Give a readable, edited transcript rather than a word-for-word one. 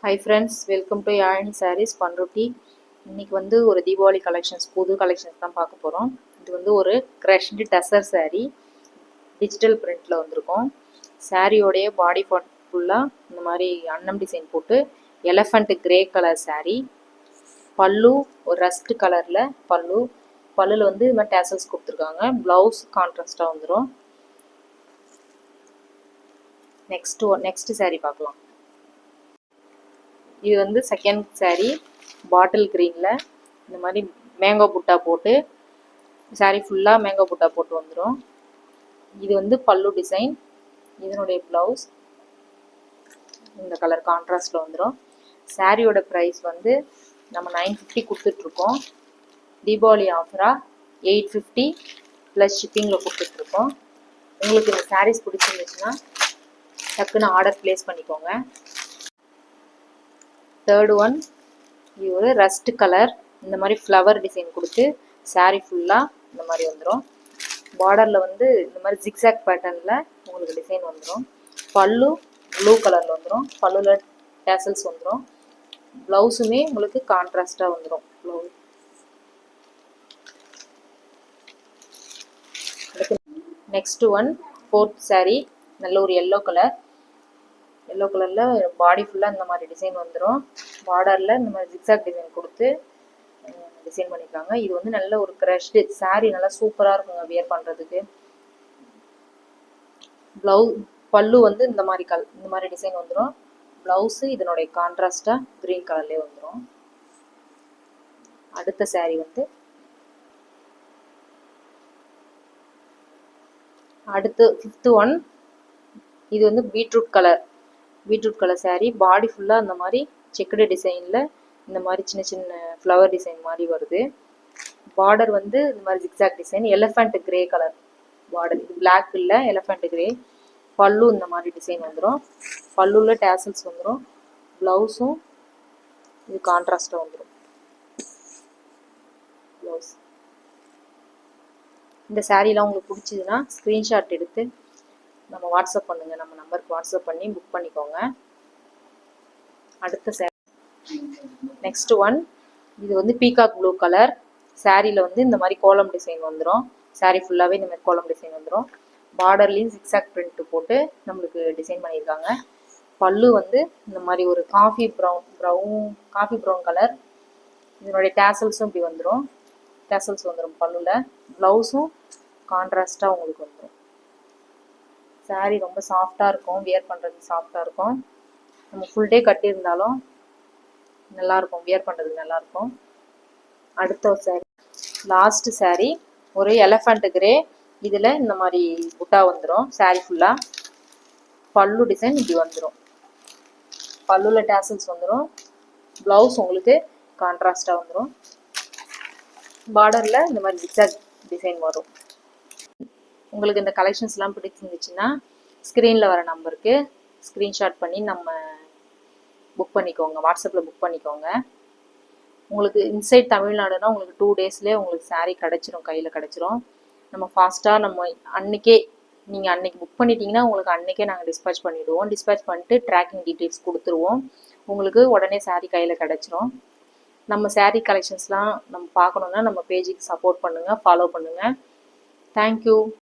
Hi friends, welcome to Yarn Sarees Panruti. இன்னைக்கு வந்து ஒரு தீபாவளி கலெக்ஷன்ஸ் புது கலெக்ஷன்ஸ் தான் பார்க்க போகிறோம். இது வந்து ஒரு க்ரஷ்டு டசர் saree டிஜிட்டல் பிரிண்டில் வந்திருக்கும். சாரியோடைய பாடி பார்ட் ஃபுல்லாக இந்த மாதிரி அன்னம் டிசைன் போட்டு எலஃபண்ட் கிரே கலர் saree. பல்லு ஒரு ரஸ்ட் கலரில் பல்லுல வந்து இது மாதிரி டேசல்ஸ் கொடுத்துருக்காங்க. ப்ளவுஸ் கான்ட்ராஸ்டாக வந்துடும். நெக்ஸ்ட் saree பார்க்கலாம். இது வந்து செகண்ட் saree பாட்டில் க்ரீனில் இந்த மாதிரி மேங்கோ புட்டா போட்டு saree ஃபுல்லாக மேங்கோ புட்டா போட்டு வந்துடும். இது வந்து பல்லு டிசைன். இதனுடைய ப்ளவுஸ் இந்த கலர் கான்ட்ராஸ்டில் வந்துடும். சாரியோட ப்ரைஸ் வந்து நம்ம 950 கொடுத்துட்ருக்கோம். தீபாவளி ஆஃபராக 850 ப்ளஸ் ஷிப்பிங்கில் கொடுத்துட்ருக்கோம். உங்களுக்கு இந்த சாரீஸ் பிடிச்சிருந்துச்சுன்னா டக்குன்னு ஆர்டர் ப்ளேஸ் பண்ணிக்கோங்க. தேர்ட் ஒன், இது ஒரு ரஸ்ட் கலர் இந்த மாதிரி ஃப்ளவர் டிசைன் கொடுத்து சாரீ ஃபுல்லாக இந்த மாதிரி வந்துடும். பார்டரில் வந்து இந்த மாதிரி ஜிக்ஸாக் பேட்டர்னில் உங்களுக்கு டிசைன் வந்துடும். பல்லு ப்ளூ கலரில் வந்துடும். பல்லுவில் டேசல்ஸ் வந்துடும். ப்ளவுஸுமே உங்களுக்கு கான்ட்ராஸ்டாக வந்துடும். Blouse next one, fourth saree நல்ல ஒரு எல்லோ கலரில் பாடி ஃபுல்லாக இந்த மாதிரி டிசைன் வந்துடும். பார்டரில் இந்த மாதிரி ஜிக்ஸாக் டிசைன் கொடுத்து டிசைன் பண்ணியிருக்காங்க. இது வந்து நல்ல ஒரு க்ரஷ்டு saree, நல்லா சூப்பராக இருக்குங்க வியர் பண்ணுறதுக்கு. பல்லு வந்து இந்த மாதிரி டிசைன் வந்துடும். ப்ளவுஸு இதனுடைய கான்ட்ராஸ்டாக க்ரீன் கலர்லேயே வந்துடும். அடுத்த saree வந்து ஃபிஃப்த் ஒன், இது வந்து பீட்ரூட் கலர் saree. பாடி ஃபுல்லாக இந்த மாதிரி செக்குடு டிசைனில் இந்த மாதிரி சின்ன சின்ன ஃப்ளவர் டிசைன் மாதிரி வருது. பார்டர் வந்து இந்த மாதிரி zigzag design, elephant grey colour border. இது பிளாக் இல்லை, எலஃபண்ட் கிரே. பல்லு இந்த மாதிரி டிசைன் வந்துடும். பல்லுவில் டேசல்ஸ் வந்துடும். ப்ளவுஸும் இது கான்ட்ராஸ்டாக வந்துடும். ப்ளவுஸ் இந்த சாரீலாம் உங்களுக்கு பிடிச்சதுன்னா ஸ்க்ரீன்ஷாட் எடுத்து நம்ம வாட்ஸ்அப் பண்ணுங்கள். நம்ம நம்பருக்கு வாட்ஸ்அப் பண்ணி புக் பண்ணிக்கோங்க. அடுத்த saree நெக்ஸ்ட் ஒன், இது வந்து பீகாக் ப்ளூ கலர். சாரியில் வந்து இந்த மாதிரி கோலம் டிசைன் வந்துடும். சாரீ ஃபுல்லாகவே இந்த மாதிரி கோலம் டிசைன் வந்துடும். பார்டர்லேயும் ஜிக்ஸாக் பிரிண்ட் போட்டு நம்மளுக்கு டிசைன் பண்ணியிருக்காங்க. பல்லு வந்து இந்த மாதிரி ஒரு காஃபி ப்ரௌன் கலர். இதனுடைய டேசல்ஸும் இப்படி வந்துடும். பல்லுவில். ப்ளவுஸும் கான்ட்ராஸ்டாக உங்களுக்கு வந்துடும். சாரீ ரொம்ப சாஃப்டாக இருக்கும், வியர் பண்ணுறதுக்கு சாஃப்டாக இருக்கும். நம்ம ஃபுல் டே கட்டியிருந்தாலும் நல்லாயிருக்கும், வியர் பண்ணுறதுக்கு நல்லாயிருக்கும். அடுத்த ஒரு saree, லாஸ்ட் saree ஒரு எலஃபண்ட் கிரே. இதில் இந்த மாதிரி புட்டா வந்துடும். சாரீ ஃபுல்லாக பல்லு டிசைன் இப்படி வந்துடும். பல்லுவில் டேசல்ஸ் வந்துடும். ப்ளவுஸ் உங்களுக்கு கான்ட்ராஸ்டாக வந்துடும். பார்டரில் இந்த மாதிரி ஜிக்ஸாக் டிசைன் வரும். உங்களுக்கு இந்த கலெக்ஷன்ஸ்லாம் பிடிச்சிருந்துச்சுன்னா ஸ்க்ரீனில் வர நம்பருக்கு ஸ்க்ரீன்ஷாட் பண்ணி நம்ம புக் பண்ணிக்கோங்க. வாட்ஸ்அப்பில் புக் பண்ணிக்கோங்க. உங்களுக்கு இன்சைட் தமிழ்நாடுனா உங்களுக்கு 2 டேஸ்லேயே உங்களுக்கு saree கிடச்சிரும், கையில் கிடச்சிரும். நம்ம ஃபாஸ்ட்டாக நீங்கள் அன்னைக்கு புக் பண்ணிட்டீங்கன்னா உங்களுக்கு அன்றைக்கே நாங்கள் டிஸ்பேச் பண்ணிவிடுவோம். டிஸ்பேச் பண்ணிட்டு ட்ராக்கிங் டீட்டெயில்ஸ் கொடுத்துருவோம். உங்களுக்கு உடனே saree கையில் கிடச்சிரும். நம்ம saree கலெக்ஷன்ஸ்லாம் நம்ம பார்க்கணுன்னா நம்ம பேஜுக்கு சப்போர்ட் பண்ணுங்கள், ஃபாலோ பண்ணுங்கள். தேங்க்யூ.